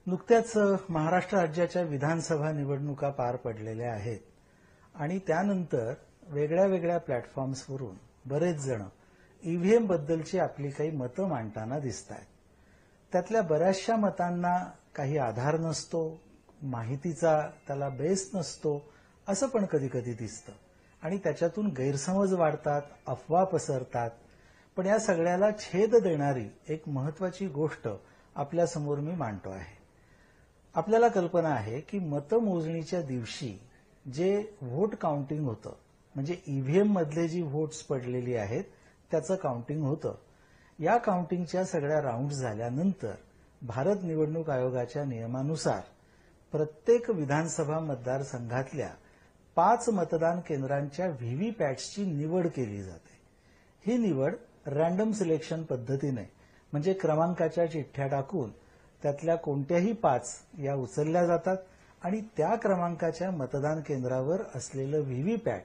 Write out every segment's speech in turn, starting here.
नुकत्याच महाराष्ट्र राज्याच्या विधानसभा निवडणुका पार पडलेल्या आहेत आणि त्यानंतर वेगळ्या वेगळ्या प्लॅटफॉर्म्सवरून बरेच जण ईव्हीएम बद्दलची आपली काही मतं मांडताना दिसतात. त्यातल्या बऱ्याचशा मतांना काही आधार नसतो, माहितीचा त्याला बेस नसतो, असं पण कधी कधी दिसतं आणि त्याच्यातून गैरसमज वाढतात, अफवा पसरतात. पण या सगळ्याला छेद देणारी एक महत्वाची गोष्ट आपल्यासमोर मी मांडतो आहे. आपल्याला कल्पना आहे की मतमोजणीच्या दिवशी जे व्होट काउंटिंग होतं, म्हणजे ईव्हीएम मधले जी व्होट्स पडलेली आहेत त्याचं काउंटिंग होतं. या काउंटिंगच्या सगळ्या राऊंड झाल्यानंतर भारत निवडणूक आयोगाच्या नियमानुसार प्रत्येक विधानसभा मतदारसंघातल्या 5 मतदान केंद्रांच्या व्हीव्हीपॅट्सची निवड केली जाते. ही निवड रँडम सिलेक्शन पद्धतीने, म्हणजे क्रमांकाच्या चिठ्ठ्या टाकून त्यातल्या कोणत्याही 5 या उचलल्या जातात आणि त्या क्रमांकाच्या मतदान केंद्रावर असलेलं व्हीव्हीपॅट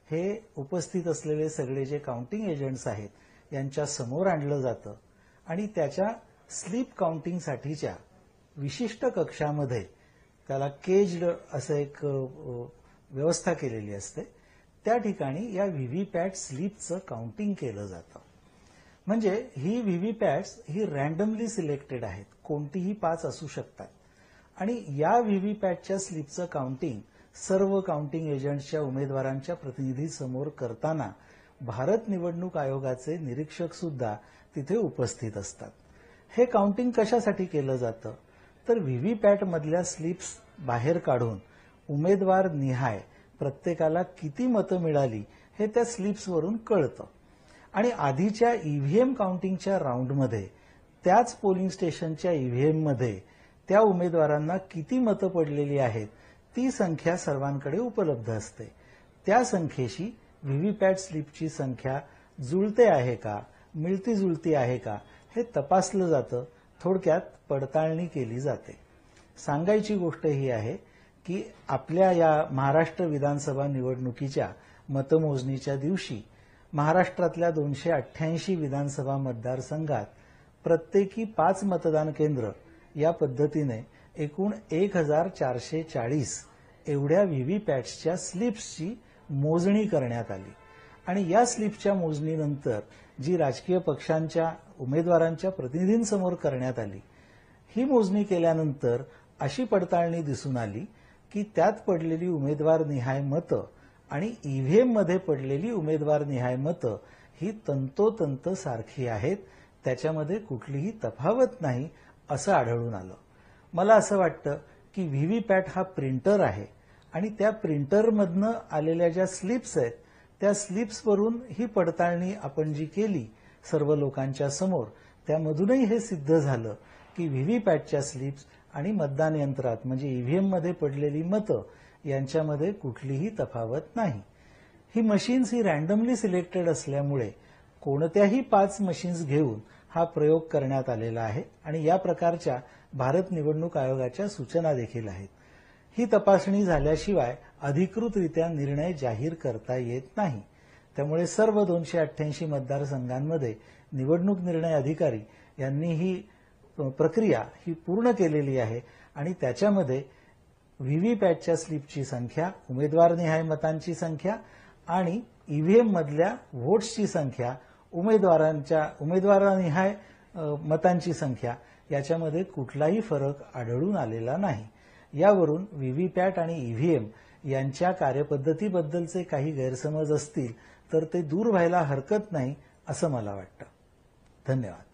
हे उपस्थित असलेले सगळे जे काउंटिंग एजंट्स आहेत यांच्या समोर आणलं जातं आणि त्याच्या स्लिप काउंटिंगसाठीच्या विशिष्ट कक्षामध्ये त्याला केज्ड असं एक व्यवस्था केलेली असते. त्या ठिकाणी या व्हीव्हीपॅट स्लिपचं काउंटिंग केलं जातं. म्हणजे ही व्हीव्हीपॅट्स ही रँडमली सिलेक्टेड आहेत, कोणतीही 5 असू शकतात आणि या व्हीव्हीपॅटच्या स्लिपचं काउंटिंग सर्व काउंटिंग एजंट्सच्या उमेदवारांच्या प्रतिनिधीसमोर करताना भारत निवडणूक आयोगाचे निरीक्षक सुद्धा तिथे उपस्थित असतात. हे काउंटिंग कशासाठी केलं जातं तर व्हीव्हीपॅटमधल्या स्लिप्स बाहेर काढून उमेदवार निहाय प्रत्येकाला किती मतं मिळाली हे त्या स्लिप्सवरून कळतं आणि आधीच्या ईव्हीएम काउंटिंगच्या राऊंडमध्ये त्याच पोलिंग स्टेशनच्या ईव्हीएममध्ये त्या उमेदवारांना किती मतं पडलेली आहेत ती संख्या सर्वांकडे उपलब्ध असते. त्या संख्येशी व्हीव्हीपॅट स्लिपची संख्या जुळते आहे का, मिळती जुळती आहे का हे तपासलं जातं. थोडक्यात पडताळणी केली जाते. सांगायची गोष्ट ही आहे की आपल्या या महाराष्ट्र विधानसभा निवडणुकीच्या मतमोजणीच्या दिवशी महाराष्ट्रातल्या 288 विधानसभा मतदारसंघात प्रत्येकी 5 मतदान केंद्र या पद्धतीने एकूण 1440 एवढ्या व्हीव्हीपॅट्सच्या स्लिप्सची मोजणी करण्यात आली आणि या स्लिपच्या मोजणीनंतर जी राजकीय पक्षांच्या उमेदवारांच्या प्रतिनिधींसमोर करण्यात आली, ही मोजणी केल्यानंतर अशी पडताळणी दिसून आली की त्यात पडलेली उमेदवार निहाय मतं आणि ईव्हीएममध्ये पडलेली उमेदवार निहाय मतं ही तंतोतंत सारखी आहेत, त्याच्यामध्ये कुठलीही तफावत नाही असं आढळून आलं. मला असं वाटतं की व्हीव्हीपॅट हा प्रिंटर आहे आणि त्या प्रिंटरमधनं आलेल्या ज्या स्लिप्स आहेत त्या स्लिप्सवरून ही पडताळणी आपण जी केली सर्व लोकांच्या समोर, त्यामधूनही हे सिद्ध झालं की व्हीव्हीपॅटच्या स्लिप्स आणि मतदान यंत्रात म्हणजे ईव्हीएममध्ये पडलेली मतं यांच्यामध्ये कुठलीही तफावत नाही. ही मशीन्स ही रँडमली सिलेक्टेड असल्यामुळे कोणत्याही 5 मशीन्स घेऊन हा प्रयोग करण्यात आलेला आहे आणि या प्रकारच्या भारत निवडणूक आयोगाच्या सूचना देखील आहेत. ही तपासणी झाल्याशिवाय अधिकृतरित्या निर्णय जाहीर करता येत नाही. त्यामुळे सर्व 288 मतदारसंघांमध्ये निवडणूक निर्णय अधिकारी यांनी ही प्रक्रिया ही पूर्ण केलेली आहे आणि त्याच्यामध्ये व्हीव्हीपॅटच्या स्लिपची संख्या, उमेदवारनिहाय मतांची संख्या आणि ईव्हीएम मधल्या व्होट्सची संख्या, उमेदवारानिहाय मतांची संख्या याच्यामध्ये कुठलाही फरक आढळून आलेला नाही. यावरून व्हीव्हीपॅट आणि ईव्हीएम यांच्या कार्यपद्धतीबद्दलचे काही गैरसमज असतील तर ते दूर व्हायला हरकत नाही असं मला वाटतं. धन्यवाद.